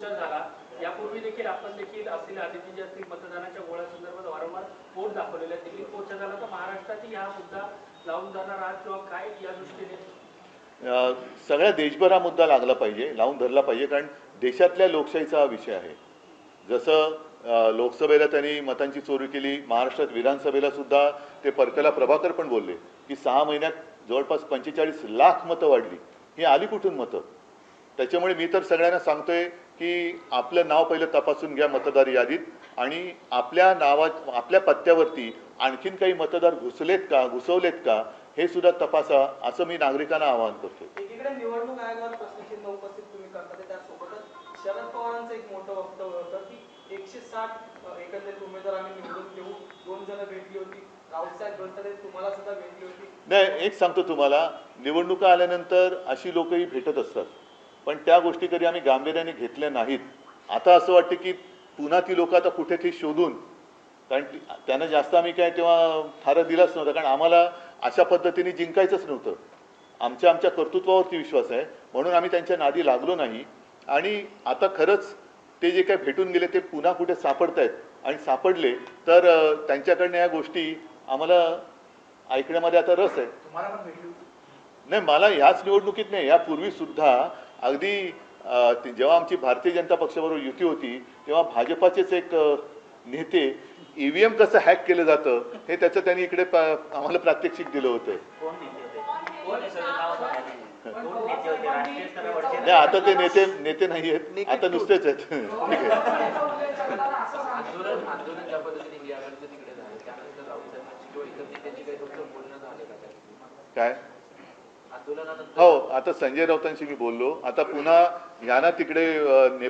मोर्चा झाला, यापूर्वी देखील आपण देखील असलेल्या अतिथी असतील मतदानाच्या गोळ्यासंदर्भात वारंवार बोट दाखवलेला आहे. दिल्लीत मोर्चा झाला तर महाराष्ट्रातही हा मुद्दा लावून जाणार आहात किंवा काय या दृष्टीने? सगळ्या देशभर हा मुद्दा लागला पाहिजे, लावून धरला पाहिजे, कारण देशातल्या लोकशाहीचा हा विषय आहे. जसं लोकसभेला त्यांनी मतांची चोरी केली, महाराष्ट्रात विधानसभेला सुद्धा ते परकला प्रभाकर पण बोलले की 6 महिन्यात जवळपास 45 लाख मतं वाढली. ही आली कुठून मतं? त्याच्यामुळे मी तर सगळ्यांना सांगतोय की आपलं नाव पहिलं तपासून घ्या मतदार यादीत, आणि आपल्या आपल्या पत्त्यावरती आणखीन काही मतदार घुसवलेत का हे सुद्धा तपासा, असं मी नागरिकांना आवाहन करतो. एकीकडे निवडणूक आयोगावर प्रश्नचिन्ह उपस्थित तुम्ही करता, त्यासोबतच शरद पवारांचं एक मोठं वक्तव्य होतं की 160 एकंदरीत उमेदवार आम्ही निवडून देऊ. 2 जण भेटली होती, रावसाहेब गणतडे तुम्हाला सुद्धा भेटली होती. नाही, एक सांगतो तुम्हाला, निवडणुका आल्यानंतर अशी लोकही भेटत असतात, पण त्या गोष्टी कधी आम्ही गांभीर्याने घेतल्या नाहीत. आता असं वाटतं की पुन्हा ती लोक आता कुठेतरी शोधून, कारण त्यांना जास्त आम्ही काय तेव्हा थारा दिलाच नव्हता, कारण आम्हाला अशा पद्धतीने जिंकायचंच नव्हतं. आमच्या कर्तृत्वावरती विश्वास आहे, म्हणून आम्ही त्यांच्या नादी लागलो नाही. आणि आता खरंच ते जे काय भेटून गेले ते पुन्हा कुठे सापडत आहेत, आणि सापडले तर त्यांच्याकडनं या गोष्टी आम्हाला ऐकण्यामध्ये आता रस आहे. तुम्हाला पण भेटली? नाही, मला ह्याच निवडणुकीत नाही, यापूर्वी सुद्धा अगदी जेव्हा आमची भारतीय जनता पक्षाबरोबर युती होती तेव्हा भाजपाचेच एक नेते ईव्हीएम कसं हॅक केलं जातं हे त्याचं त्यांनी इकडे आम्हाला प्रात्यक्षिक दिलं होतं. नाही, आता ते नेते नाही आहेत, आता नुसतेच आहेत. ठीक आहे. काय? हो, आता संजय राऊतांशी मी बोललो. आता पुन्हा ह्याना तिकडे पोलीस